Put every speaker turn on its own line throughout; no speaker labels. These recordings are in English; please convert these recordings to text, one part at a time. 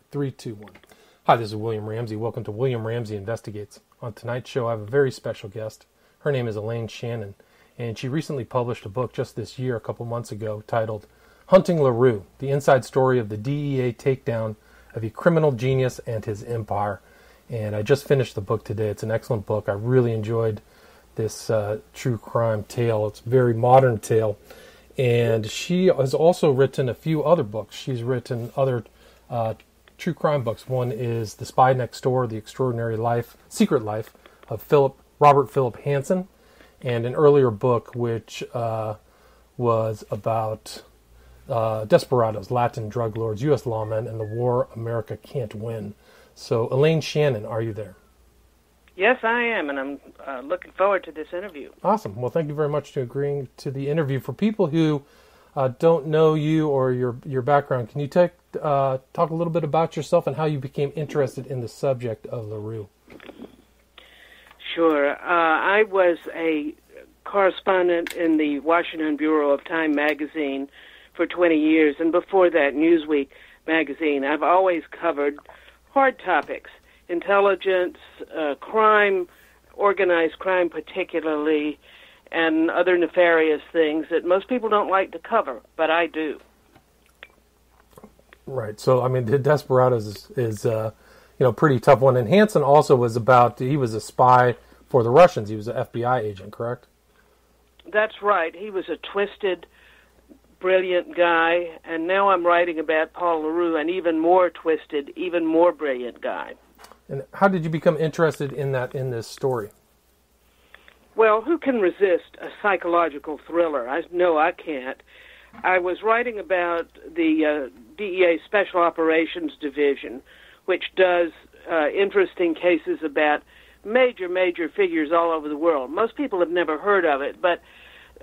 Three, two, one. Hi, this is William Ramsey. Welcome to William Ramsey Investigates. On tonight's show, I have a very special guest. Her name is Elaine Shannon, and she recently published a book just this year, a couple months ago, titled Hunting LaRoux, the inside story of the DEA takedown of a criminal genius and his empire. And I just finished the book today. It's an excellent book. I really enjoyed this true crime tale. It's a very modern tale. And she has also written a few other books. She's written other true crime books. One is The Spy Next Door, The Extraordinary Secret Life of Robert Philip Hansen, and an earlier book which was about desperados, Latin drug lords, U.S. lawmen, and the war America can't win. So, Elaine Shannon, are you there?
Yes, I am, and I'm looking forward to this interview.
Awesome. Well, thank you very much for agreeing to the interview. For people who don't know you or your background, can you talk a little bit about yourself and how you became interested in the subject of LaRoux?
Sure. I was a correspondent in the Washington Bureau of Time magazine for 20 years, and before that, Newsweek magazine. I've always covered hard topics, intelligence, crime, organized crime particularly, and other nefarious things that most people don't like to cover, but I do.
Right. So, I mean, the Desperados is pretty tough one. And Hansen also he was a spy for the Russians. He was an FBI agent, correct?
That's right. He was a twisted, brilliant guy, and now I'm writing about Paul LaRoux, an even more twisted, even more brilliant guy.
And how did you become interested in this story?
Well, who can resist a psychological thriller? I know I can't. I was writing about the DEA Special Operations Division, which does interesting cases about major figures all over the world. Most people have never heard of it, but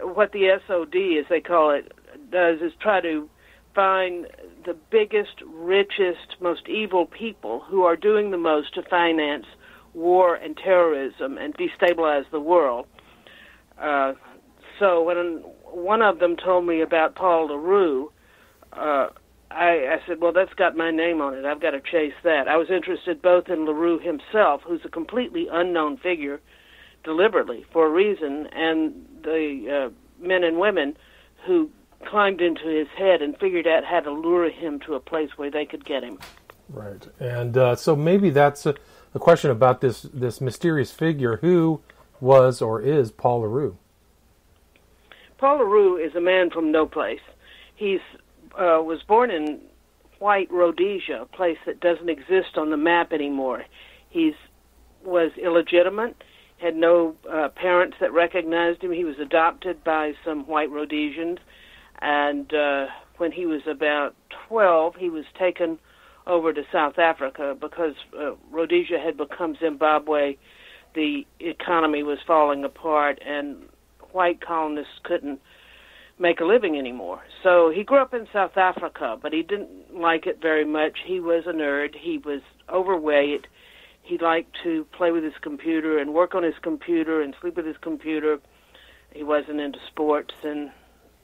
what the SOD, as they call it, does is try to find the biggest, richest, most evil people who are doing the most to finance war and terrorism and destabilize the world. So when one of them told me about Paul LaRoux, I said, well, that's got my name on it. I've got to chase that. I was interested both in LaRoux himself, who's a completely unknown figure, deliberately, for a reason, and the men and women who climbed into his head and figured out how to lure him to a place where they could get him.
Right. And so maybe that's a question about this mysterious figure. Who was or is Paul LaRoux?
Paul LaRoux is a man from no place. He was born in White Rhodesia, a place that doesn't exist on the map anymore. He was illegitimate, had no parents that recognized him. He was adopted by some White Rhodesians, and when he was about 12, he was taken over to South Africa because Rhodesia had become Zimbabwe. The economy was falling apart, and white colonists couldn't make a living anymore. So he grew up in South Africa, but he didn't like it very much. He was a nerd. He was overweight. He liked to play with his computer and work on his computer and sleep with his computer. He wasn't into sports and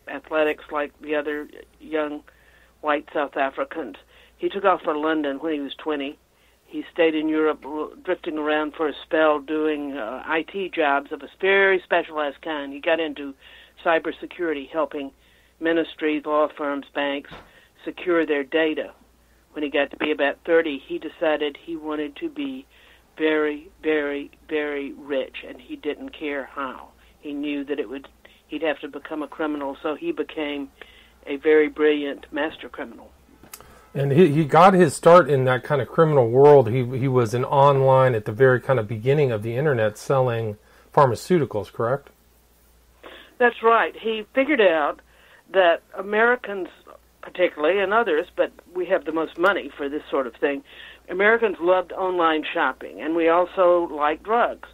athletics like the other young white South Africans. He took off for London when he was 20. He stayed in Europe, drifting around for a spell, doing IT jobs of a very specialized kind. He got into cybersecurity, helping ministries, law firms, banks secure their data. When he got to be about 30, he decided he wanted to be very, very, very rich, and he didn't care how. He knew that he'd have to become a criminal, so he became a very brilliant master criminal.
And he got his start in that kind of criminal world. He was in online at the very kind of beginning of the internet selling pharmaceuticals, correct?
That's right. He figured out that Americans particularly, and others, but we have the most money for this sort of thing, Americans loved online shopping, and we also liked drugs.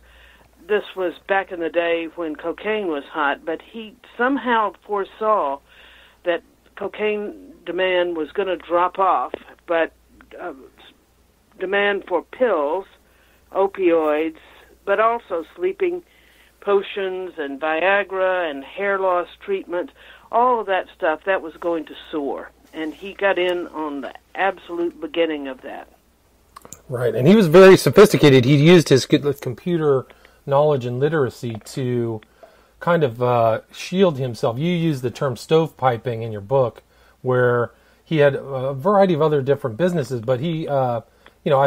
This was back in the day when cocaine was hot, but he somehow foresaw that cocaine demand was going to drop off, but demand for pills, opioids, but also sleeping potions and Viagra and hair loss treatments, all of that stuff, that was going to soar. and he got in on the absolute beginning of that.
Right, and he was very sophisticated. He used his computer knowledge and literacy to kind of shield himself. You use the term stovepiping in your book, where he had a variety of other different businesses, but he, I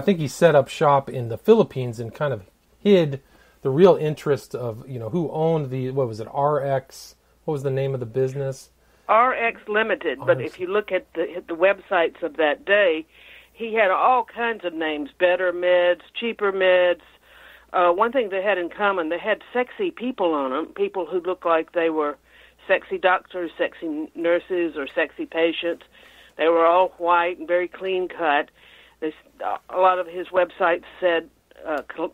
think he set up shop in the Philippines and kind of hid the real interest of, who owned what was it, RX? What was the name of the business?
RX Limited, but if you look at the websites of that day, he had all kinds of names, better meds, cheaper meds. One thing they had in common, they had sexy people on them, people who looked like they were sexy doctors, sexy nurses, or sexy patients. They were all white and very clean cut. A lot of his websites said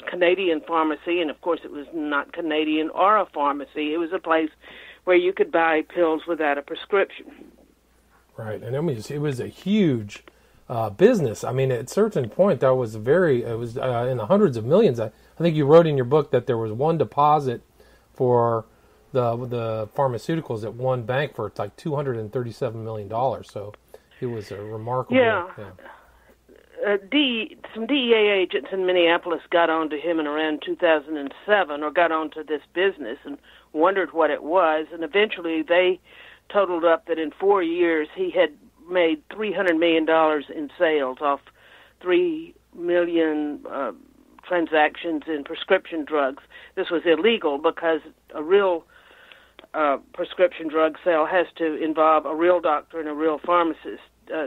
Canadian pharmacy, and of course it was not Canadian or a pharmacy. It was a place where you could buy pills without a prescription.
Right, and it was a huge business. I mean, at a certain point, it was in the hundreds of millions. I think you wrote in your book that there was one deposit for the pharmaceuticals at one bank for like $237 million. So it was a remarkable.
Yeah. Some DEA agents in Minneapolis got onto him in around 2007, or got onto this business and wondered what it was, and eventually they totaled up that in 4 years he had made $300 million in sales off 3 million transactions in prescription drugs. This was illegal because a real prescription drug sale has to involve a real doctor and a real pharmacist.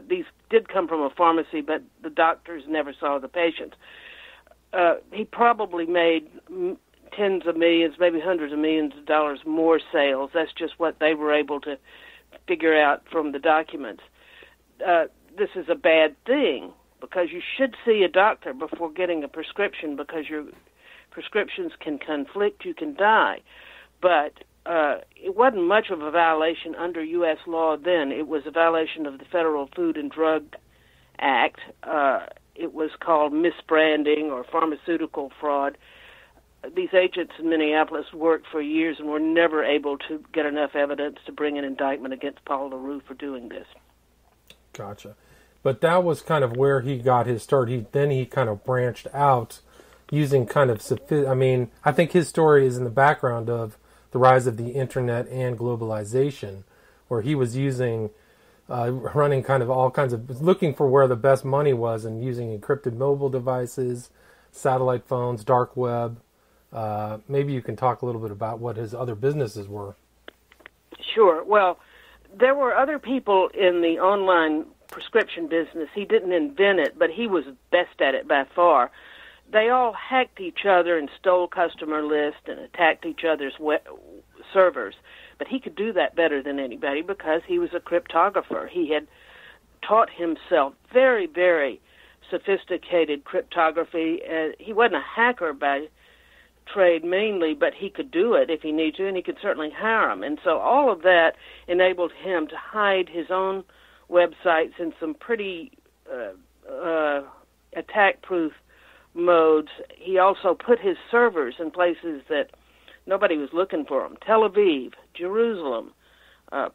These did come from a pharmacy, but the doctors never saw the patients. He probably made tens of millions, maybe hundreds of millions of dollars more sales. That's just what they were able to figure out from the documents. This is a bad thing, because you should see a doctor before getting a prescription, because your prescriptions can conflict, you can die. But it wasn't much of a violation under U.S. law then. It was a violation of the Federal Food and Drug Act. It was called misbranding or pharmaceutical fraud. These agents in Minneapolis worked for years and were never able to get enough evidence to bring an indictment against Paul LaRoux for doing this.
Gotcha. But that was kind of where he got his start. Then he kind of branched out using kind of, I think his story is in the background of the rise of the internet and globalization, where he was using, running kind of all kinds of, looking for where the best money was and using encrypted mobile devices, satellite phones, dark web. Maybe you can talk a little bit about what his other businesses were. Sure.
Well, there were other people in the online prescription business. He didn't invent it, but he was best at it by far. They all hacked each other and stole customer lists and attacked each other's servers. But he could do that better than anybody because he was a cryptographer. He had taught himself very, very sophisticated cryptography. He wasn't a hacker by trade mainly, but he could do it if he needed to, and he could certainly hire them. And so all of that enabled him to hide his own websites in some pretty attack-proof modes. He also put his servers in places that nobody was looking for them. Tel Aviv, Jerusalem,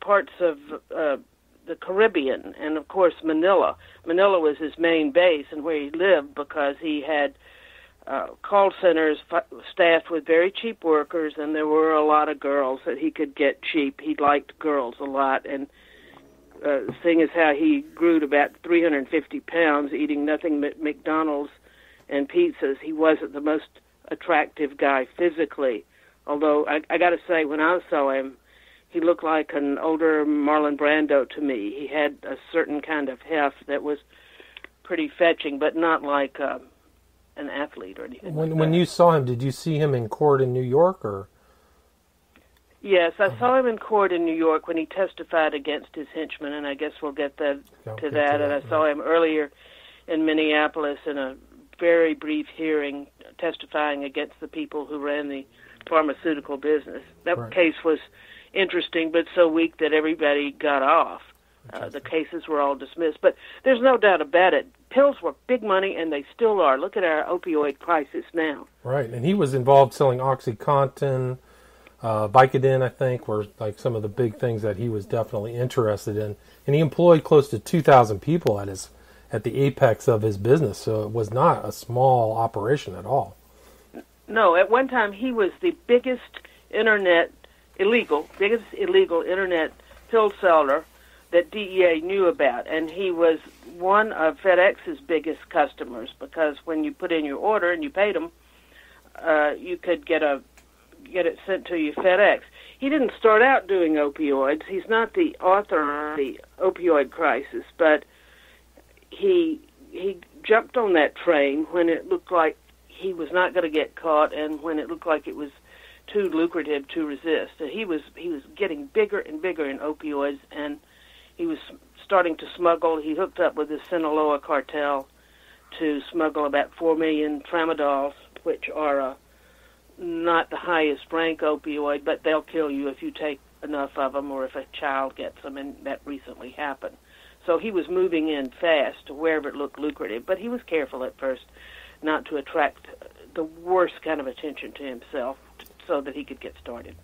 parts of the Caribbean, and of course Manila. Manila was his main base and where he lived because he had call centers staffed with very cheap workers, and there were a lot of girls that he could get cheap. He liked girls a lot, and seeing as how he grew to about 350 pounds, eating nothing but McDonald's and pizzas, he wasn't the most attractive guy physically. Although, I got to say, when I saw him, he looked like an older Marlon Brando to me. He had a certain kind of heft that was pretty fetching, but not like an athlete or anything like that.
When you saw him, did you see him in court in New York, or?
Yes, I saw him in court in New York when he testified against his henchmen, and I guess we'll get to that. And I saw him earlier in Minneapolis in a very brief hearing testifying against the people who ran the pharmaceutical business. That case was interesting, but so weak that everybody got off. The cases were all dismissed. But there's no doubt about it. Pills were big money, and they still are. Look at our opioid crisis now.
Right, and he was involved selling OxyContin, Vicodin, I think, were like some of the big things that he was definitely interested in. And he employed close to 2,000 people at the apex of his business, so it was not a small operation at all.
No, at one time he was the biggest illegal internet pill seller that DEA knew about, and he was one of FedEx's biggest customers, because when you put in your order and you paid them, you could get it sent to you FedEx. He didn't start out doing opioids. He's not the author of the opioid crisis, but he jumped on that train when it looked like he was not going to get caught, and when it looked like it was too lucrative to resist. He was getting bigger and bigger in opioids, and he was starting to smuggle. He hooked up with the Sinaloa cartel to smuggle about 4 million tramadols, which are not the highest rank opioid, but they'll kill you if you take enough of them or if a child gets them, and that recently happened. So he was moving in fast to wherever it looked lucrative, but he was careful at first not to attract the worst kind of attention to himself so that he could get started.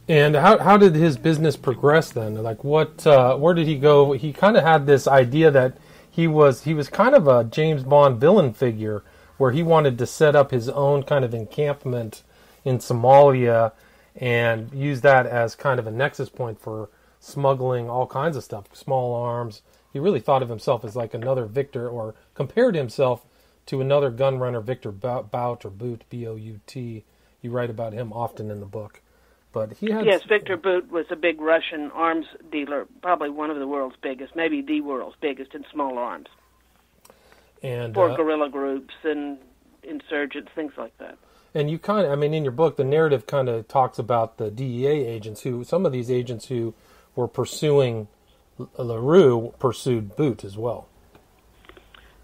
And how did his business progress then? Like where did he go? He kind of had this idea that he was kind of a James Bond villain figure, where he wanted to set up his own kind of encampment in Somalia and use that as kind of a nexus point for smuggling all kinds of stuff, small arms. He really thought of himself as like another Victor, or compared himself to another gun runner, Victor Bout, or Boot, B-O-U-T. You write about him often in the book. But he had...
Yes, Victor Bout was a big Russian arms dealer, probably one of the world's biggest, maybe the world's biggest in small arms.
And
for guerrilla groups and insurgents, things like that.
And you kind of, in your book, the narrative kind of talks about the DEA agents some of these agents who were pursuing LaRoux pursued Boot as well.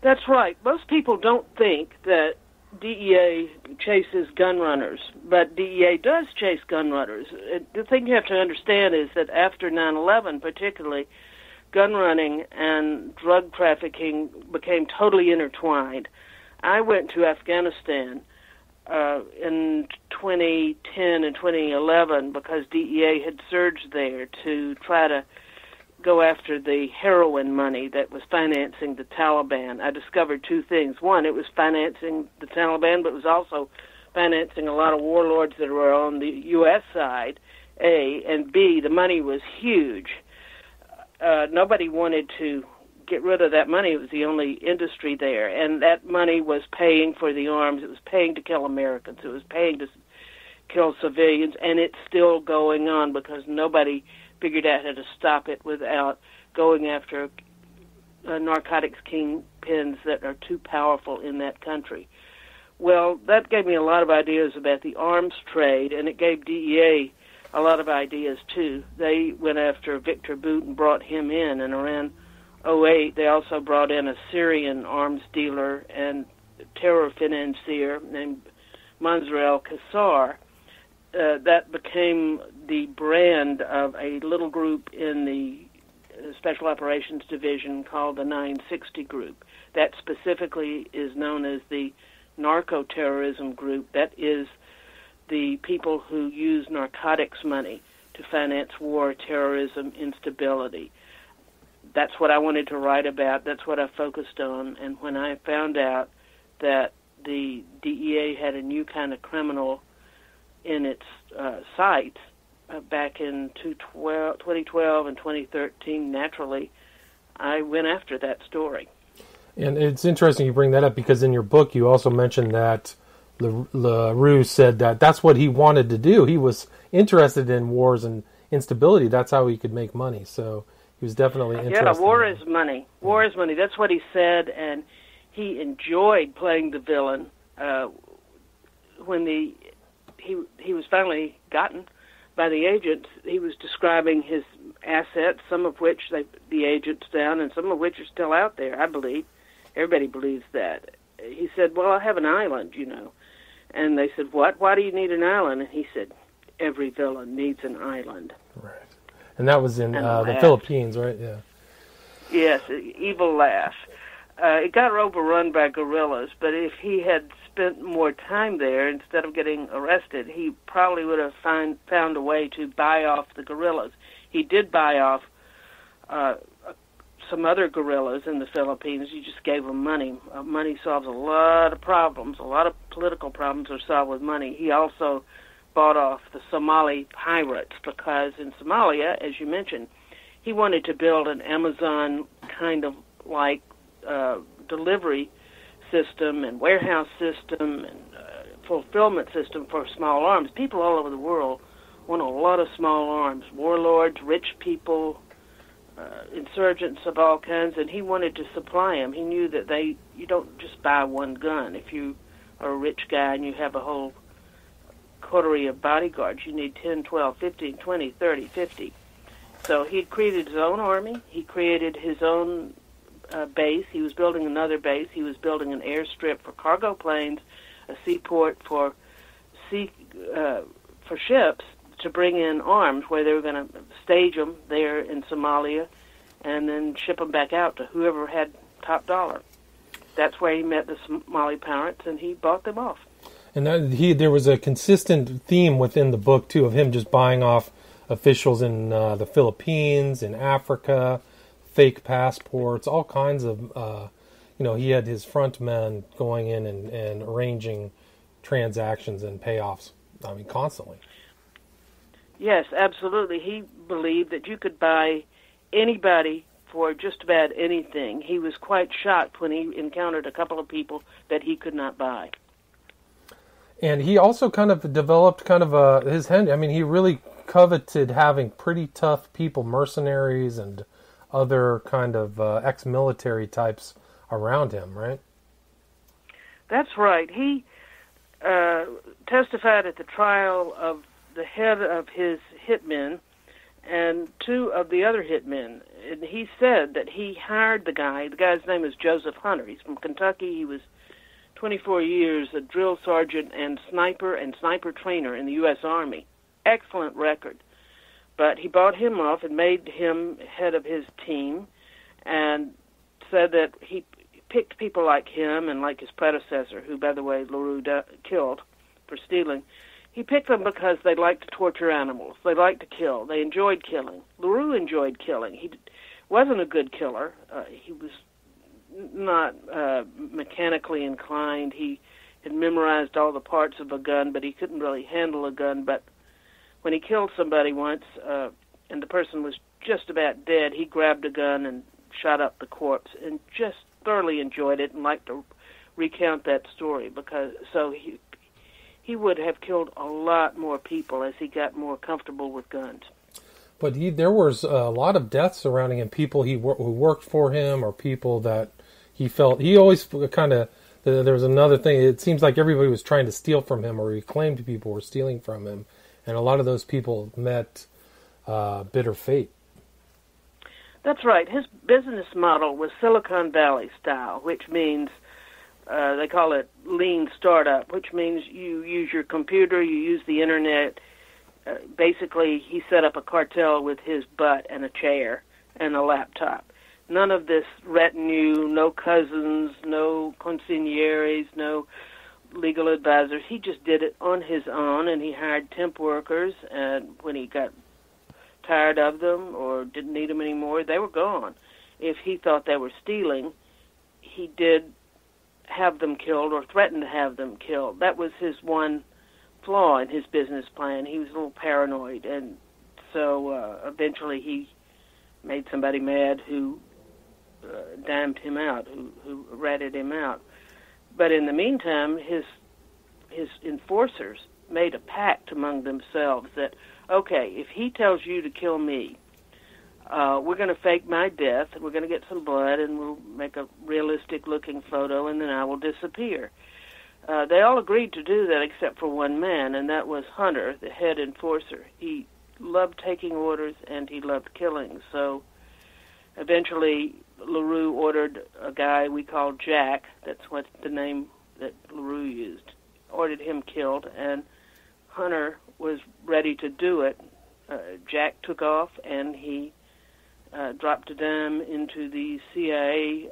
That's right. Most people don't think that DEA chases gun runners, but DEA does chase gun runners. The thing you have to understand is that after 9/11, particularly, gun running and drug trafficking became totally intertwined. I went to Afghanistan in 2010 and 2011 because DEA had surged there to try to go after the heroin money that was financing the Taliban. I discovered two things. One, it was financing the Taliban, but it was also financing a lot of warlords that were on the U.S. side, A, and B, the money was huge. Nobody wanted to get rid of that money. It was the only industry there, and that money was paying for the arms. It was paying to kill Americans. It was paying to kill civilians, and it's still going on because nobody figured out how to stop it without going after narcotics kingpins that are too powerful in that country. Well, that gave me a lot of ideas about the arms trade, and it gave DEA a lot of ideas, too. They went after Victor Bout and brought him in, and around 2008, they also brought in a Syrian arms dealer and terror financier named Mansour al-Qassar. That became the brand of a little group in the Special Operations Division called the 960 Group. That specifically is known as the narco-terrorism group. That is the people who use narcotics money to finance war, terrorism, instability. That's what I wanted to write about. That's what I focused on. And when I found out that the DEA had a new kind of criminal in its sights back in 2012 and 2013, naturally, I went after that story.
And it's interesting you bring that up because in your book you also mentioned that LaRoux said that that's what he wanted to do. He was interested in wars and instability. That's how he could make money. So he was definitely interested.
Yeah, war is money. War is money. That's what he said, and he enjoyed playing the villain. When he was finally gotten by the agents, he was describing his assets, some of which the agents found, and some of which are still out there, I believe. Everybody believes that. He said, well, I have an island, And they said, what? Why do you need an island? And he said, every villain needs an island.
Right. And that was in the Philippines, right? Yeah.
Yes, evil laugh. It got overrun by guerrillas, but if he had spent more time there instead of getting arrested, he probably would have found a way to buy off the guerrillas. He did buy off some other guerrillas in the Philippines. He just gave them money. Money solves a lot of problems. A lot of political problems are solved with money. He also bought off the Somali pirates because in Somalia, as you mentioned, he wanted to build an Amazon kind of like delivery system and warehouse system and fulfillment system for small arms. People all over the world want a lot of small arms, warlords, rich people, insurgents of all kinds, and he wanted to supply them. He knew that you don't just buy one gun. If you are a rich guy and you have a whole coterie of bodyguards, you need 10, 12, 15, 20, 30, 50. So he had created his own army. He created his own base. He was building another base. He was building an airstrip for cargo planes, a seaport for ships to bring in arms, where they were going to stage them there in Somalia and then ship them back out to whoever had top dollar. That's where he met the Somali pirates, and he bought them off.
And there was a consistent theme within the book, too, of him just buying off officials in the Philippines, in Africa, fake passports, all kinds of, he had his front men going in and arranging transactions and payoffs, constantly.
Yes, absolutely. He believed that you could buy anybody for just about anything. He was quite shocked when he encountered a couple of people that he could not buy.
And he also kind of developed his hand. He really coveted having pretty tough people, mercenaries and other kind of ex-military types around him, right?
That's right. He testified at the trial of the head of his hitmen and two of the other hitmen. And he said that he hired the guy. The guy's name is Joseph Hunter. He's from Kentucky. He was 24 years a drill sergeant and sniper trainer in the U.S. Army. Excellent record. But he bought him off and made him head of his team and said that he picked people like him and like his predecessor, who, by the way, LaRoux killed for stealing. He picked them because they liked to torture animals. They liked to kill. They enjoyed killing. LaRoux enjoyed killing. He wasn't a good killer. He was not mechanically inclined. He had memorized all the parts of a gun, but he couldn't really handle a gun. But when he killed somebody once and the person was just about dead, he grabbed a gun and shot up the corpse and just thoroughly enjoyed it and liked to recount that story he would have killed a lot more people as he got more comfortable with guns.
But there was a lot of deaths surrounding him, people who worked for him or people that he felt... He always kind of... There was another thing. It seems like everybody was trying to steal from him, or he claimed people were stealing from him. And a lot of those people met bitter fate.
That's right. His business model was Silicon Valley style, which means... they call it lean startup, which means you use your computer, you use the internet. Basically, he set up a cartel with his butt and a chair and a laptop. None of this retinue, no cousins, no consiglieres, no legal advisors. He just did it on his own, and he hired temp workers, and when he got tired of them or didn't need them anymore, they were gone. If he thought they were stealing, he did have them killed or threatened to have them killed. That was his one flaw in his business plan. He was a little paranoid, and so eventually he made somebody mad who dimed him out, who ratted him out. But in the meantime, his enforcers made a pact among themselves that, okay, if he tells you to kill me, we're going to fake my death, and we're going to get some blood, and we'll make a realistic-looking photo, and then I will disappear. They all agreed to do that except for one man, and that was Hunter, the head enforcer. He loved taking orders, and he loved killing. So eventually LaRoux ordered a guy we called Jack, that's what the name that LaRoux used, ordered him killed, and Hunter was ready to do it. Jack took off, and he dropped a dime into the CIA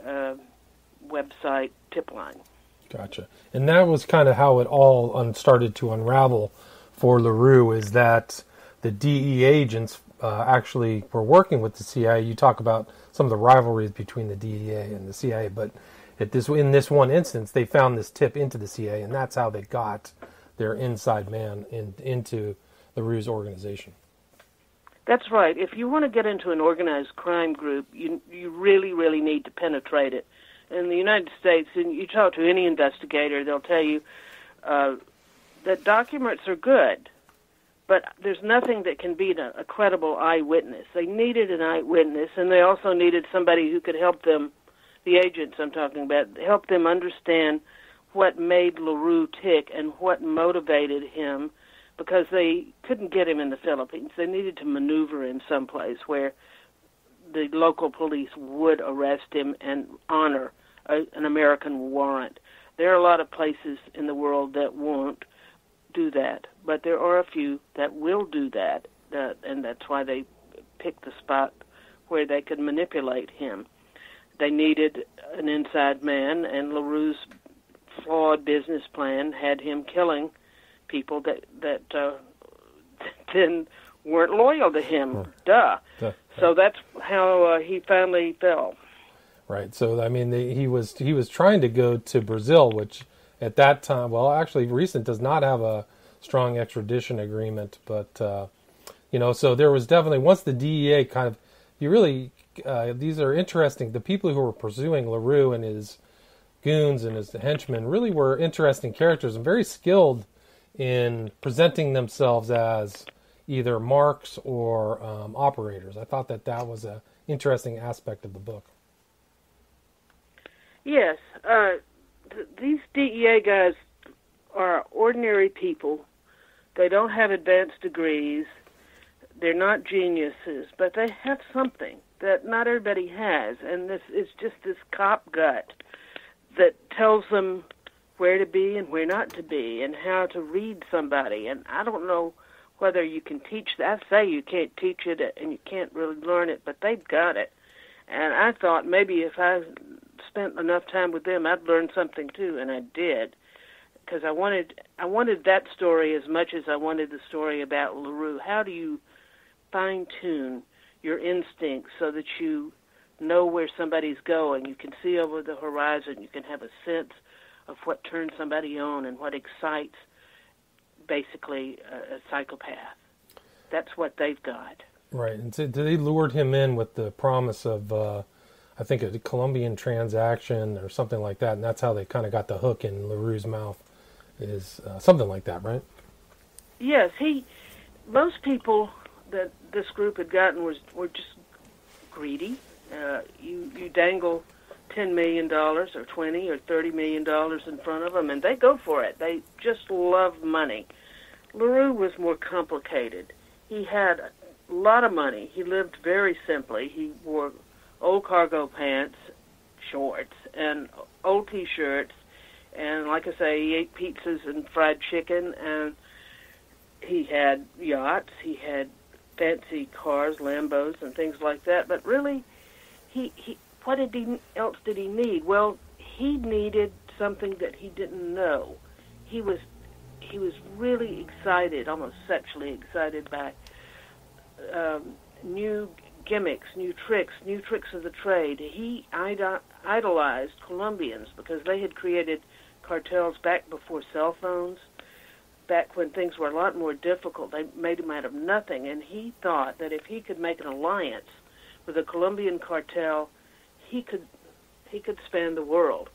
website tip line.
Gotcha. And that was kind of how it all started to unravel for LaRoux, is that the DEA agents actually were working with the CIA. You talk about some of the rivalries between the DEA and the CIA, but in this one instance, they found this tip into the CIA, and that's how they got their inside man into LaRoux's organization.
That's right. If you want to get into an organized crime group, you really, really need to penetrate it. In the United States, and you talk to any investigator, they'll tell you that documents are good, but there's nothing that can beat a credible eyewitness. They needed an eyewitness, and they also needed somebody who could help them, the agents I'm talking about, help them understand what made LaRoux tick and what motivated him, because they couldn't get him in the Philippines. They needed to maneuver him someplace where the local police would arrest him and honor an American warrant. There are a lot of places in the world that won't do that, but there are a few that will do that, and that's why they picked the spot where they could manipulate him. They needed an inside man, and LaRoux's flawed business plan had him killing people that then weren't loyal to him. Duh. So that's how he finally fell.
Right. So I mean, he was trying to go to Brazil, which at that time, well, actually, recent does not have a strong extradition agreement, but so there was definitely, once the DEA kind of, these are interesting. The people who were pursuing LaRoux and his goons and his henchmen really were interesting characters and very skilled in presenting themselves as either marks or operators. I thought that was an interesting aspect of the book.
Yes, these DEA guys are ordinary people. They don't have advanced degrees. They're not geniuses, but they have something that not everybody has, and this is just this cop gut that tells them where to be and where not to be and how to read somebody. And I don't know whether you can teach that. I say you can't teach it and you can't really learn it, but they've got it. And I thought maybe if I spent enough time with them, I'd learn something too, and I did, because I wanted that story as much as I wanted the story about LaRoux. How do you fine-tune your instincts so that you know where somebody's going? You can see over the horizon. You can have a sense of what turns somebody on and what excites, basically, a psychopath. That's what they've got.
Right, and so they lured him in with the promise of, I think, a Colombian transaction or something like that, and that's how they kind of got the hook in LaRoux's mouth, is something like that, right?
Yes, most people that this group had gotten were just greedy. You dangle $10 million or $20 or $30 million in front of them, and they go for it. They just love money. LaRoux was more complicated. He had a lot of money. He lived very simply. He wore old cargo pants, shorts, and old T-shirts, and like I say, he ate pizzas and fried chicken, and he had yachts. He had fancy cars, Lambos, and things like that. But really, what else did he need? Well, he needed something that he didn't know. He was really excited, almost sexually excited by new gimmicks, new tricks of the trade. He idolized Colombians because they had created cartels back before cell phones, back when things were a lot more difficult. They made them out of nothing, and he thought that if he could make an alliance with a Colombian cartel, he could span the world.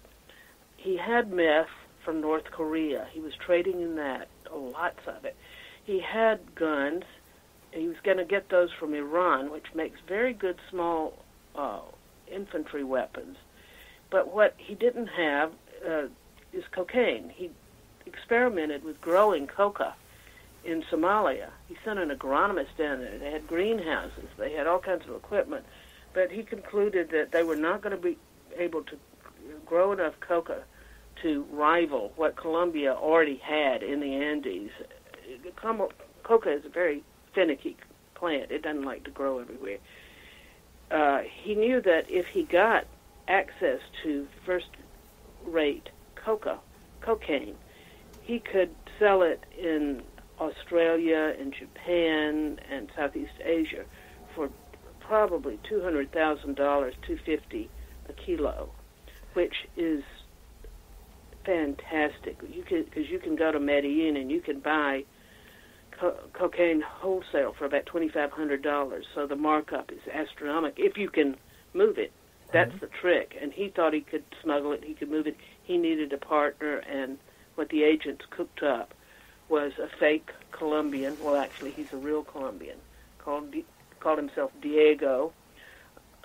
He had meth from North Korea. He was trading in that, lots of it. He had guns. He was going to get those from Iran, which makes very good small infantry weapons. But what he didn't have is cocaine. He experimented with growing coca in Somalia. He sent an agronomist down there. They had greenhouses. They had all kinds of equipment. But he concluded that they were not going to be able to grow enough coca to rival what Colombia already had in the Andes. Coca is a very finicky plant. It doesn't like to grow everywhere. He knew that if he got access to first-rate cocaine. He could sell it in Australia and Japan and Southeast Asia for probably $200,000, $250 a kilo, which is fantastic. Because you can go to Medellin and you can buy cocaine wholesale for about $2,500. So the markup is astronomical if you can move it. That's the trick. And he thought he could smuggle it, he could move it. He needed a partner, and what the agents cooked up was a fake Colombian. Well, actually, he's a real Colombian, called himself Diego,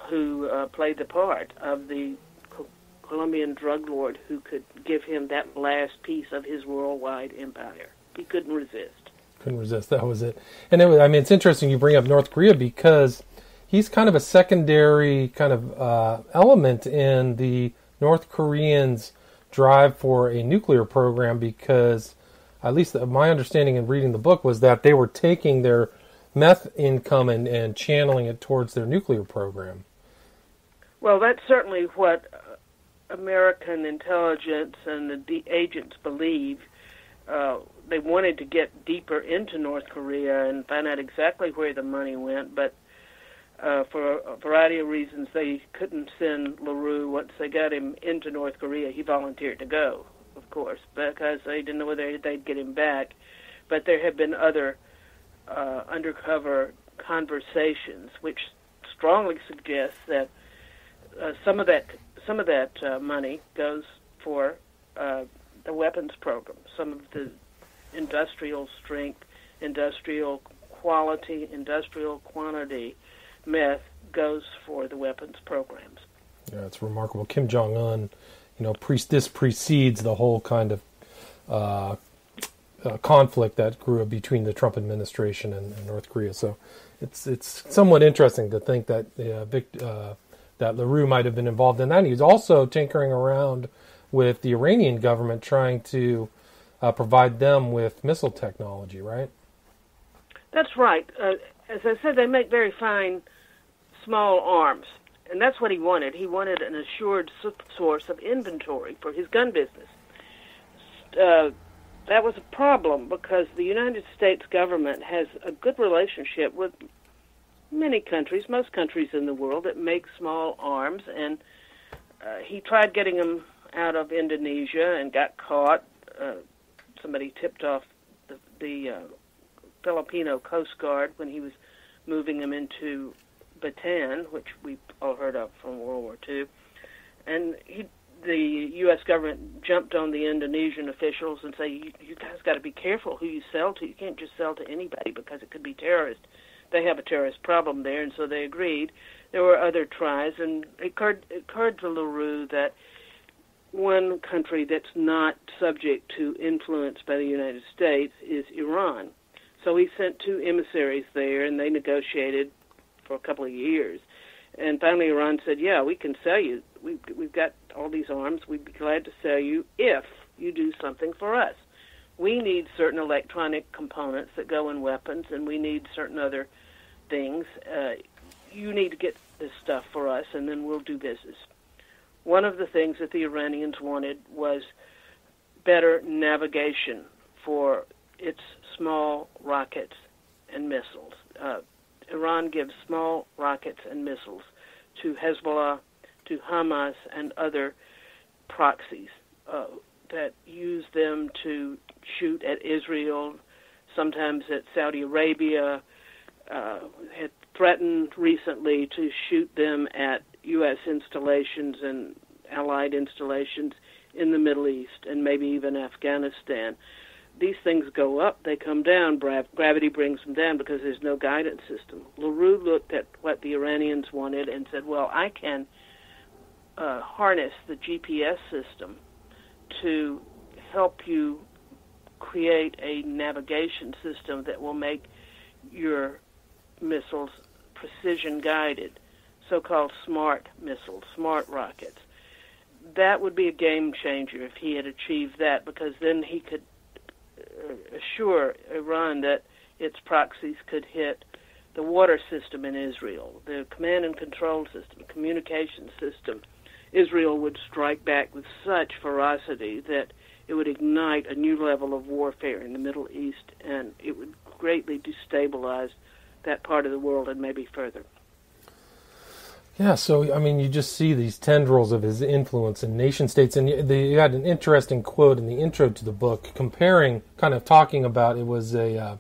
who played the part of the Colombian drug lord who could give him that last piece of his worldwide empire. He couldn't resist.
That was it. And it's interesting you bring up North Korea, because he's kind of a secondary kind of element in the North Koreans' drive for a nuclear program, because at least my understanding in reading the book was that they were taking their meth income and channeling it towards their nuclear program.
Well, that's certainly what American intelligence and the agents believe. They wanted to get deeper into North Korea and find out exactly where the money went, but for a variety of reasons, they couldn't send LaRoux. Once they got him into North Korea, he volunteered to go, of course, because they didn't know whether they'd get him back. But there have been other undercover conversations, which strongly suggest that some of that money goes for the weapons program. Some of the industrial strength, industrial quality, industrial quantity meth goes for the weapons programs.
Yeah, it's remarkable. Kim Jong-un, this precedes the whole kind of conflict that grew up between the Trump administration and North Korea. So it's somewhat interesting to think that that LaRoux might have been involved in that. And he's also tinkering around with the Iranian government, trying to provide them with missile technology, right?
That's right. As I said, they make very fine small arms, and that's what he wanted. He wanted an assured source of inventory for his gun business. That was a problem because the United States government has a good relationship with many countries, most countries in the world that make small arms, and he tried getting them out of Indonesia and got caught. Somebody tipped off the Filipino Coast Guard when he was moving them into Bataan, which we all heard of from World War II. And the U.S. government jumped on the Indonesian officials and said, you guys got to be careful who you sell to. You can't just sell to anybody because it could be terrorist. They have a terrorist problem there, and so they agreed. There were other tries, and it occurred to LaRoux that one country that's not subject to influence by the United States is Iran. So he sent two emissaries there, and they negotiated for a couple of years. And finally Iran said, yeah, we can sell you. We've got all these arms. We'd be glad to sell you if you do something for us. We need certain electronic components that go in weapons, and we need certain other things. You need to get this stuff for us, and then we'll do business. One of the things that the Iranians wanted was better navigation for its small rockets and missiles. Iran gives small rockets and missiles to Hezbollah, to Hamas, and other proxies that use them to shoot at Israel, sometimes at Saudi Arabia, had threatened recently to shoot them at U.S. installations and allied installations in the Middle East and maybe even Afghanistan. These things go up, they come down, gravity brings them down because there's no guidance system. LaRoux looked at what the Iranians wanted and said, well, I can harness the GPS system to help you create a navigation system that will make your missiles precision-guided, so-called smart missiles, smart rockets. That would be a game changer if he had achieved that, because then he could assure Iran that its proxies could hit the water system in Israel, the command and control system, communication system Israel would strike back with such ferocity that it would ignite a new level of warfare in the Middle East, and it would greatly destabilize that part of the world and maybe further.
Yeah, so, I mean, you just see these tendrils of his influence in nation states, and you had an interesting quote in the intro to the book comparing, kind of talking about, it was a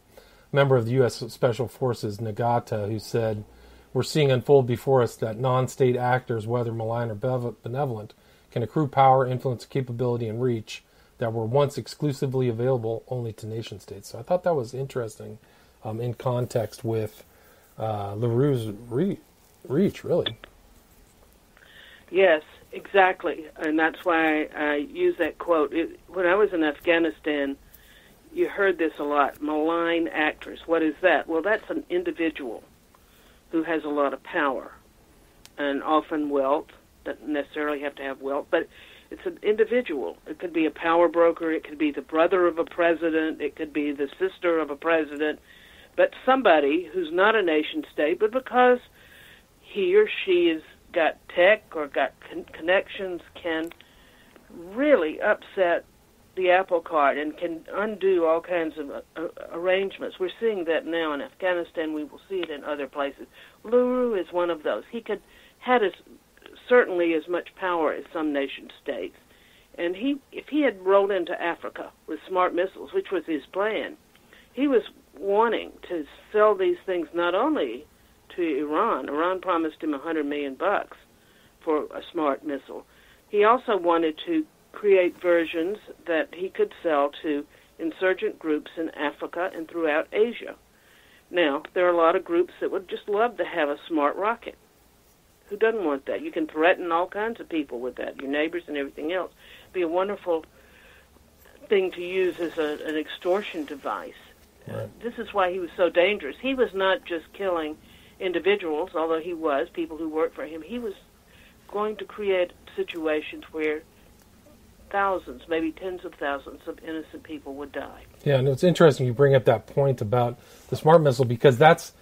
member of the U.S. Special Forces, Nagata, who said, "We're seeing unfold before us that non-state actors, whether malign or benevolent, can accrue power, influence, capability, and reach that were once exclusively available only to nation states." So I thought that was interesting in context with LaRoux's reach, really.
Yes, exactly, and that's why I use that quote. When I was in Afghanistan, you heard this a lot, malign actors. What is that? Well, that's an individual who has a lot of power and often wealth. Doesn't necessarily have to have wealth, but it's an individual. It could be a power broker. It could be the brother of a president. It could be the sister of a president. But somebody who's not a nation state, but because he or she has got tech or got connections, can really upset the apple cart and can undo all kinds of arrangements. We're seeing that now in Afghanistan. We will see it in other places. LaRoux is one of those. He had certainly as much power as some nation states. And if he had rolled into Africa with smart missiles, which was his plan, he was wanting to sell these things not only to Iran. Iran promised him $100 million for a smart missile. He also wanted to create versions that he could sell to insurgent groups in Africa and throughout Asia. Now, there are a lot of groups that would just love to have a smart rocket. Who doesn't want that? You can threaten all kinds of people with that, your neighbors and everything else. It'd be a wonderful thing to use as an extortion device.
Right.
This is why he was so dangerous. He was not just killing individuals, although he was, people who worked for him. He was going to create situations where thousands, maybe tens of thousands of innocent people would die.
Yeah, and it's interesting you bring up that point about the smart missile, because that's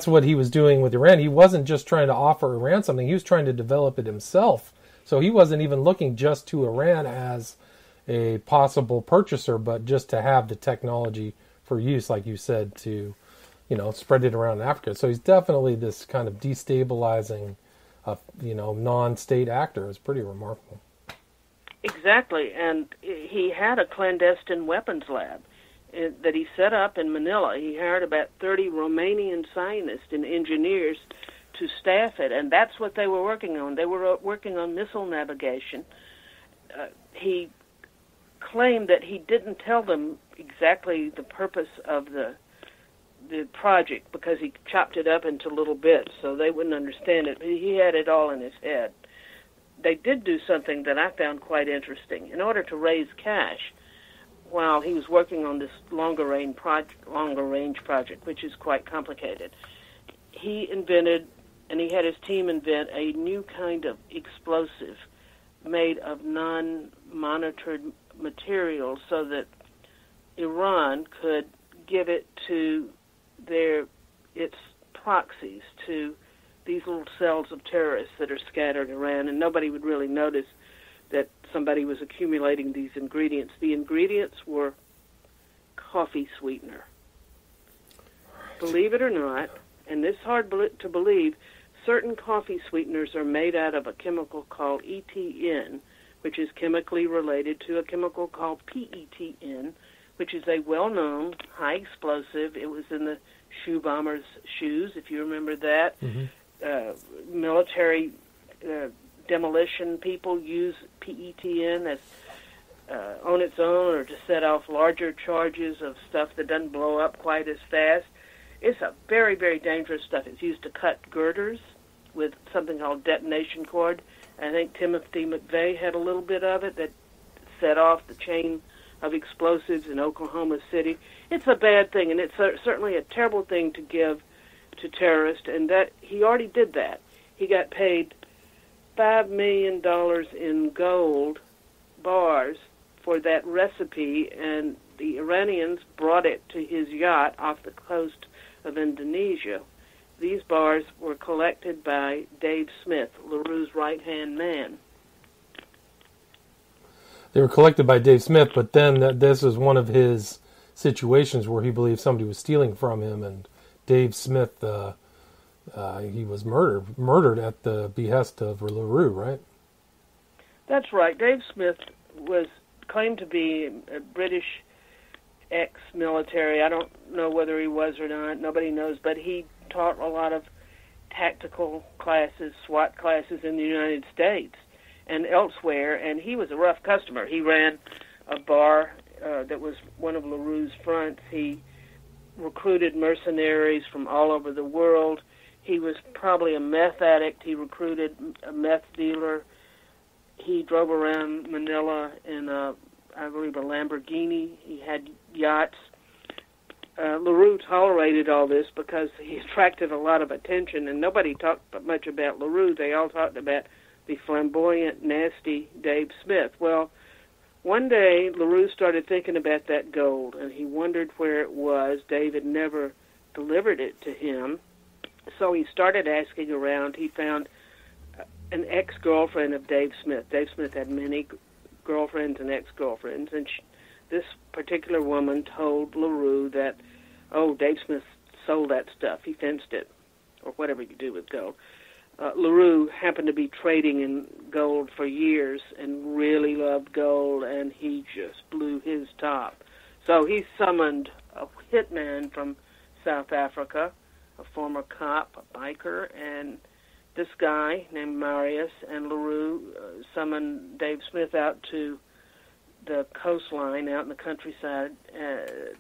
what he was doing with Iran. He wasn't just trying to offer Iran something. He was trying to develop it himself. So he wasn't even looking just to Iran as a possible purchaser, but just to have the technology for use, like you said, to, spread it around Africa. So he's definitely this kind of destabilizing, non-state actor. It's pretty remarkable.
Exactly, and he had a clandestine weapons lab that he set up in Manila. He hired about 30 Romanian scientists and engineers to staff it, and that's what they were working on. They were working on missile navigation. He claimed that he didn't tell them exactly the purpose of the project because he chopped it up into little bits so they wouldn't understand it. He had it all in his head. They did do something that I found quite interesting. In order to raise cash, while he was working on this longer range project, which is quite complicated, he invented, and he had his team invent, a new kind of explosive made of non-monitored material so that Iran could give it to its proxies, to these little cells of terrorists that are scattered around, and nobody would really notice that somebody was accumulating these ingredients. The ingredients were coffee sweetener. Believe it or not, and this is hard to believe, certain coffee sweeteners are made out of a chemical called ETN, which is chemically related to a chemical called PETN, which is a well-known, high explosive. It was in the shoe bombers' shoes, if you remember that.
Mm-hmm.
Military demolition people use PETN as on its own or to set off larger charges of stuff that doesn't blow up quite as fast. It's a very, very dangerous stuff. It's used to cut girders with something called detonation cord. I think Timothy McVeigh had a little bit of it that set off the chain of explosives in Oklahoma City. It's a bad thing, and it's certainly a terrible thing to give to terrorists, and that he already did that. He got paid $5 million in gold bars for that recipe, and the Iranians brought it to his yacht off the coast of Indonesia. These bars were collected by Dave Smith, LaRoux's right-hand man.
They were collected by Dave Smith, but then this was one of his situations where he believed somebody was stealing from him, and Dave Smith, he was murdered at the behest of LaRoux, right?
That's right. Dave Smith was claimed to be a British ex-military. I don't know whether he was or not. Nobody knows, but he taught a lot of tactical classes, SWAT classes in the United States and elsewhere, and he was a rough customer. He ran a bar that was one of LaRoux's fronts. He recruited mercenaries from all over the world. He was probably a meth addict. He recruited a meth dealer. He drove around Manila in I believe, a Lamborghini. He had yachts. LaRoux tolerated all this because he attracted a lot of attention, and nobody talked much about LaRoux. They all talked about the flamboyant, nasty Dave Smith. Well, one day LaRoux started thinking about that gold, and he wondered where it was. Dave had never delivered it to him, so he started asking around. He found an ex-girlfriend of Dave Smith. Dave Smith had many girlfriends and ex-girlfriends, and this particular woman told LaRoux that, oh, Dave Smith sold that stuff. He fenced it, or whatever you do with gold. LaRoux happened to be trading in gold for years and really loved gold, and he just blew his top. So he summoned a hitman from South Africa, a former cop, a biker, and this guy named Marius, and LaRoux summoned Dave Smith out to the coastline out in the countryside,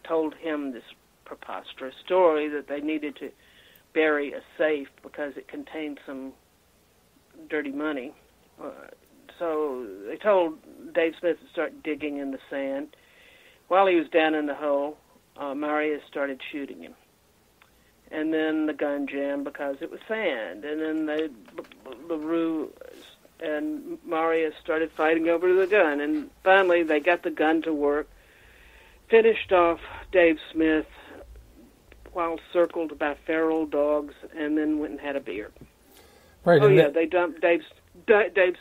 told him this preposterous story that they needed to bury a safe because it contained some dirty money. So they told Dave Smith to start digging in the sand. While he was down in the hole, Marius started shooting him. And then the gun jammed because it was sand. And then LaRoux and Marius started fighting over the gun. And finally, they got the gun to work, finished off Dave Smith while circled by feral dogs, and then went and had a beer.
Right.
Oh, yeah, they dumped Dave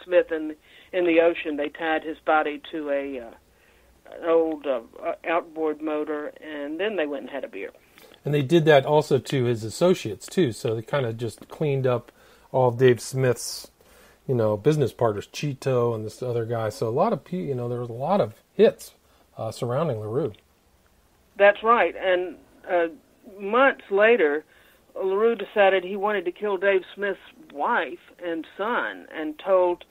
Smith in the ocean. They tied his body to an old outboard motor, and then they went and had a beer.
And they did that also to his associates, too. So they kind of just cleaned up all of Dave Smith's, business partners, Cheeto and this other guy. So a lot of, there was a lot of hits surrounding LaRoux.
That's right. And months later, LaRoux decided he wanted to kill Dave Smith's wife and son and told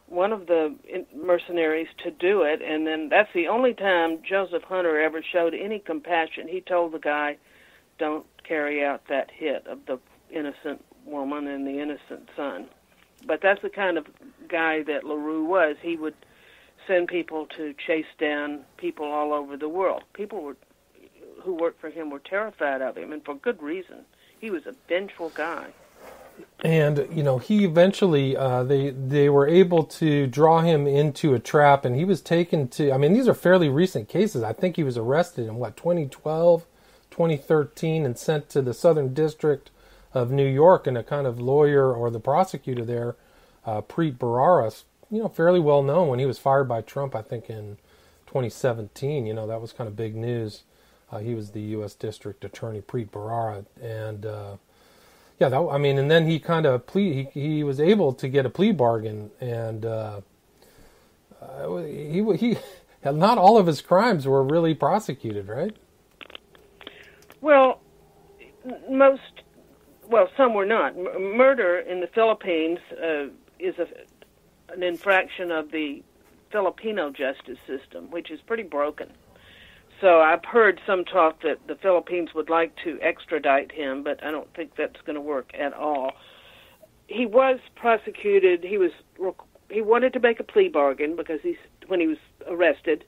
one of the mercenaries to do it. And then that's the only time Joseph Hunter ever showed any compassion. He told the guy, don't carry out that hit of the innocent woman and the innocent son. But that's the kind of guy that LaRoux was. He would send people to chase down people all over the world. People who worked for him were terrified of him, and for good reason. He was a vengeful guy.
And, he eventually, they were able to draw him into a trap, and he was taken to, these are fairly recent cases. I think he was arrested in, 2012, 2013, and sent to the Southern District of New York, and a kind of lawyer or the prosecutor there, Preet Bharara, fairly well known when he was fired by Trump, I think in 2017. That was kind of big news. He was the U.S. District Attorney, Preet Bharara, and and then he kind of he was able to get a plea bargain, and he not all of his crimes were really prosecuted, right?
Well, some were not. Murder in the Philippines is an infraction of the Filipino justice system, which is pretty broken. So I've heard some talk that the Philippines would like to extradite him, but I don't think that's going to work at all. He was prosecuted. He wanted to make a plea bargain because when he was arrested,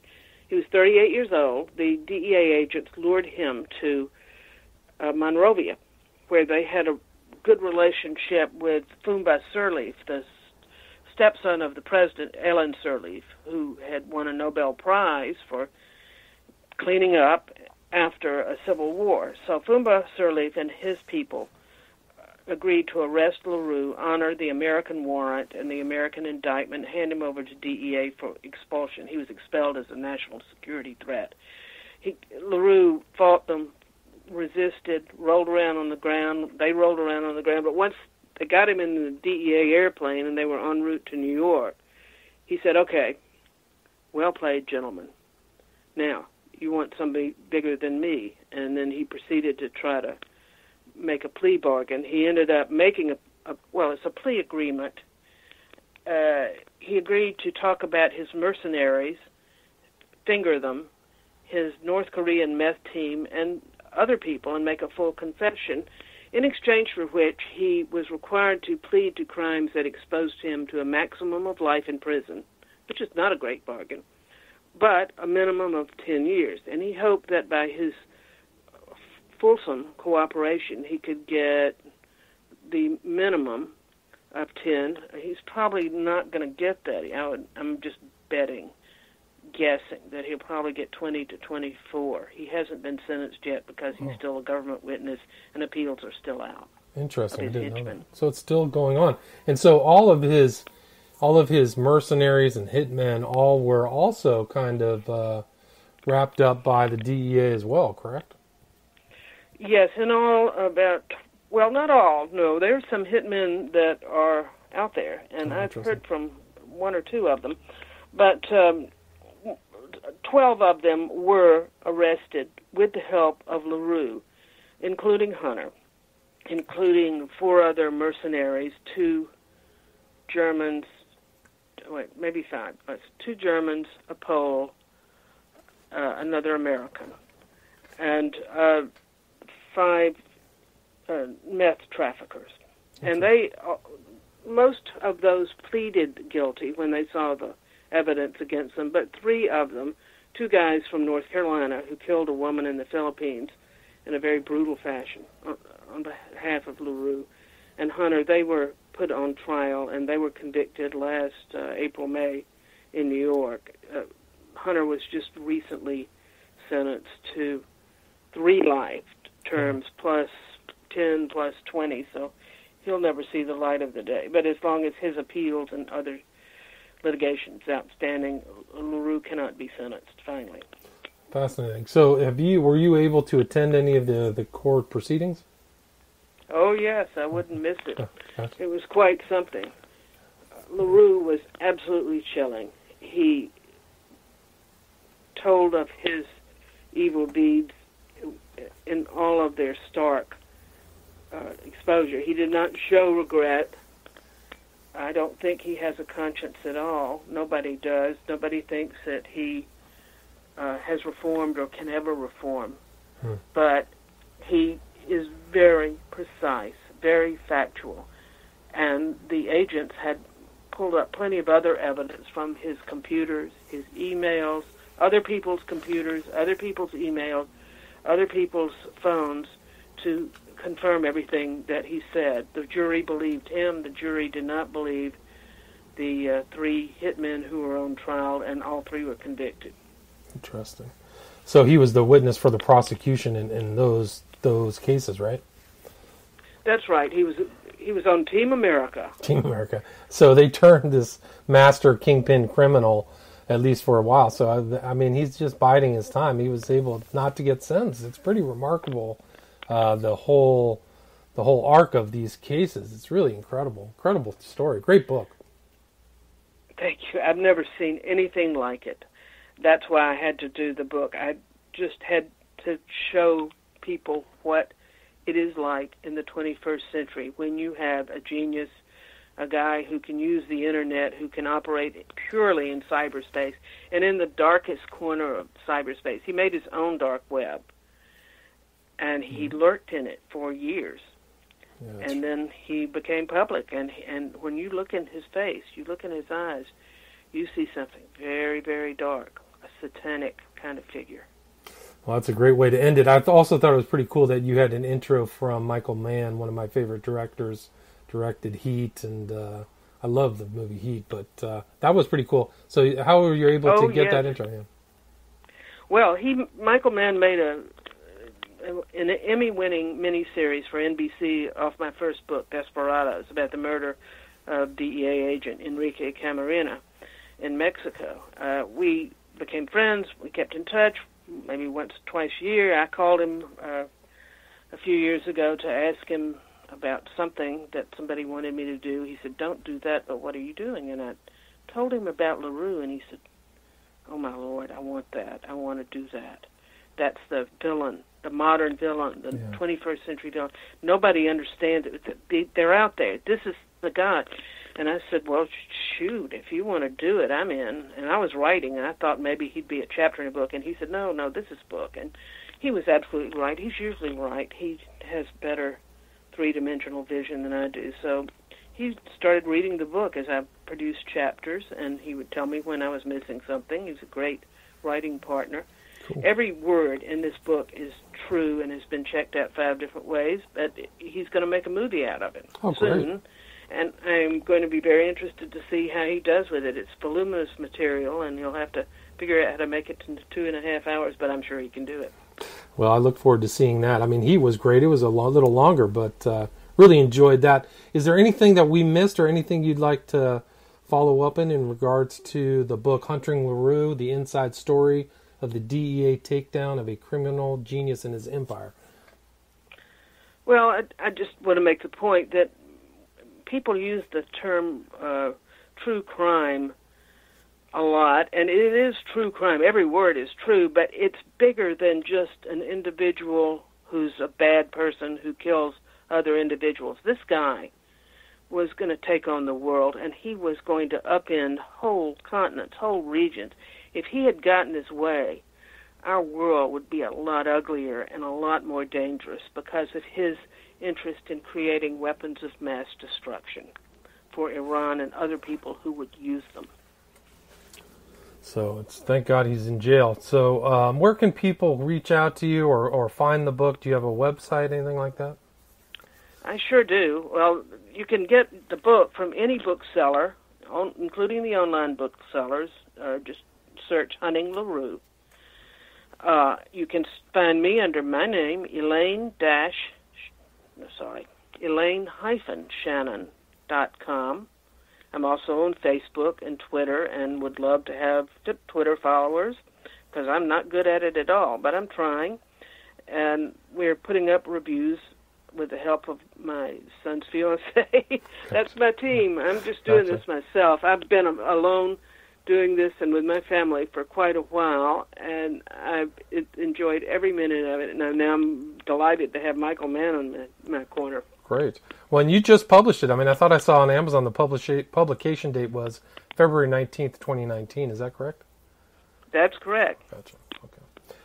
he was 38 years old. The DEA agents lured him to Monrovia, where they had a good relationship with Fumba Sirleaf, the stepson of the president, Elaine Sirleaf, who had won a Nobel Prize for cleaning up after a civil war. So Fumba Sirleaf and his people agreed to arrest LaRoux, honor the American warrant and the American indictment, hand him over to DEA for expulsion. He was expelled as a national security threat. LaRoux fought them, resisted, rolled around on the ground. They rolled around on the ground, but once they got him in the DEA airplane and they were en route to New York, he said, "Okay, well played, gentlemen. Now, you want somebody bigger than me." And then he proceeded to try to make a plea bargain. He ended up making it's a plea agreement. He agreed to talk about his mercenaries, finger them, his North Korean meth team, and other people, and make a full confession, in exchange for which he was required to plead to crimes that exposed him to a maximum of life in prison, which is not a great bargain, but a minimum of 10 years. And he hoped that by his fulsome cooperation, he could get the minimum of 10. He's probably not going to get that. I'm just guessing that he'll probably get 20 to 24. He hasn't been sentenced yet because he's still a government witness and appeals are still out.
Interesting. I didn't know that. So it's still going on. And so all of his mercenaries and hitmen all were also kind of wrapped up by the DEA as well, correct?
Yes, and not all. No, there's some hitmen that are out there, and I've heard from one or two of them. But 12 of them were arrested with the help of LaRoux, including Hunter, including 4 other mercenaries, 2 Germans, maybe 5. 2 Germans, a Pole, another American, and 5 meth traffickers. Okay. And most of those pleaded guilty when they saw the evidence against them, but 3 of them, 2 guys from North Carolina who killed a woman in the Philippines in a very brutal fashion on behalf of LaRoux, and Hunter, they were put on trial and they were convicted last April-May in New York. Hunter was just recently sentenced to 3 life terms plus 10 plus 20, so he'll never see the light of the day. But as long as his appeals and other litigation is outstanding, LaRoux cannot be sentenced finally.
Fascinating. So were you able to attend any of the court proceedings?
Oh, yes, I wouldn't miss it.
Gotcha.
It was quite something. LaRoux was absolutely chilling. He told of his evil deeds in all of their stark exposure. He did not show regret. I don't think he has a conscience at all. Nobody does. Nobody thinks that he has reformed or can ever reform. But he is very precise, very factual. And the agents had pulled up plenty of other evidence from his computers, his emails, other people's computers, other people's emails, other people's phones to confirm everything that he said. The jury believed him. The jury did not believe the 3 hitmen who were on trial, and all 3 were convicted.
Interesting. So he was the witness for the prosecution in those cases, right?
That's right. He was on Team America.
Team America. So they turned this master kingpin criminal, at least for a while. So I mean, he's just biding his time. He was able not to get sentenced. It's pretty remarkable. The whole arc of these cases. It's really incredible story. Great book.
Thank you. I've never seen anything like it. That's why I had to do the book. I just had to show people what it is like in the 21st century when you have a genius, a guy who can use the internet, who can operate purely in cyberspace, and in the darkest corner of cyberspace. He made his own dark web, and he lurked in it for years. Yeah, and then he became public, and when you look in his face, you look in his eyes, you see something very, very dark, a satanic kind of figure.
Well, that's a great way to end it. I also thought it was pretty cool that you had an intro from Michael Mann, one of my favorite directors, directed Heat, and I love the movie Heat, but that was pretty cool. So how were you able to get that intro? Yeah.
Well, Michael Mann made an Emmy-winning miniseries for NBC off my first book, Desperados, about the murder of DEA agent Enrique Camarena in Mexico. We became friends. We kept in touch maybe once, twice a year. I called him a few years ago to ask him about something that somebody wanted me to do. He said, "Don't do that, but what are you doing?" And I told him about LaRoux, and he said, "Oh, my Lord, I want that. I want to do that." That's the villain, the modern villain, the 21st century villain. Nobody understands it. They're out there. This is the guy. And I said, "Well, shoot, if you want to do it, I'm in." And I was writing, and I thought maybe he'd be a chapter in a book. And he said, no, this is a book. And he was absolutely right. He's usually right. He has better three-dimensional vision than I do. So he started reading the book as I produced chapters, and he would tell me when I was missing something. He was a great writing partner. Cool. Every word in this book is true and has been checked out 5 different ways, but he's going to make a movie out of it soon. Great. And I'm going to be very interested to see how he does with it. It's voluminous material, and he'll have to figure out how to make it into 2.5 hours, but I'm sure he can do it.
Well, I look forward to seeing that. I mean, he was great. It was a little longer, but really enjoyed that. Is there anything that we missed or anything you'd like to follow up in regards to the book Hunting LaRoux, the inside story of the DEA takedown of a criminal genius and his empire?
Well, I just want to make the point that people use the term true crime a lot, and it is true crime. Every word is true, but it's bigger than just an individual who's a bad person who kills other individuals. This guy was going to take on the world, and he was going to upend whole continents, whole regions. If he had gotten his way, our world would be a lot uglier and a lot more dangerous because of his interest in creating weapons of mass destruction for Iran and other people who would use them.
So thank God he's in jail. So where can people reach out to you or find the book? Do you have a website, anything like that?
I sure do. Well, you can get the book from any bookseller, including the online booksellers. Just search Hunting LaRoux. You can find me under my name, Elaine-Shannon.com. I'm also on Facebook and Twitter and would love to have Twitter followers because I'm not good at it at all, but I'm trying. And we're putting up reviews with the help of my son's fiancée. That's my team. I'm just doing this myself. I've been alone doing this and with my family for quite a while, and I've enjoyed every minute of it. And now I'm delighted to have Michael Mann on my corner.
Great. Well, and you just published it. I mean, I thought I saw on Amazon the publication date was February 19th, 2019. Is that correct?
That's correct.
Gotcha. Okay.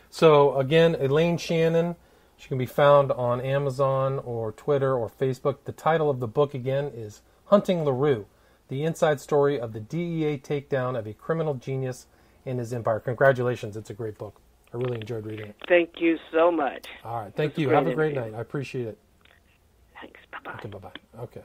So, again, Elaine Shannon. She can be found on Amazon or Twitter or Facebook. The title of the book, again, is Hunting LaRoux, the inside story of the DEA takedown of a criminal genius and his empire. Congratulations. It's a great book. I really enjoyed reading it.
Thank you so much.
All right. Thank you. Have a great night. I appreciate it.
Thanks. Bye-bye.
Okay, bye-bye. Okay.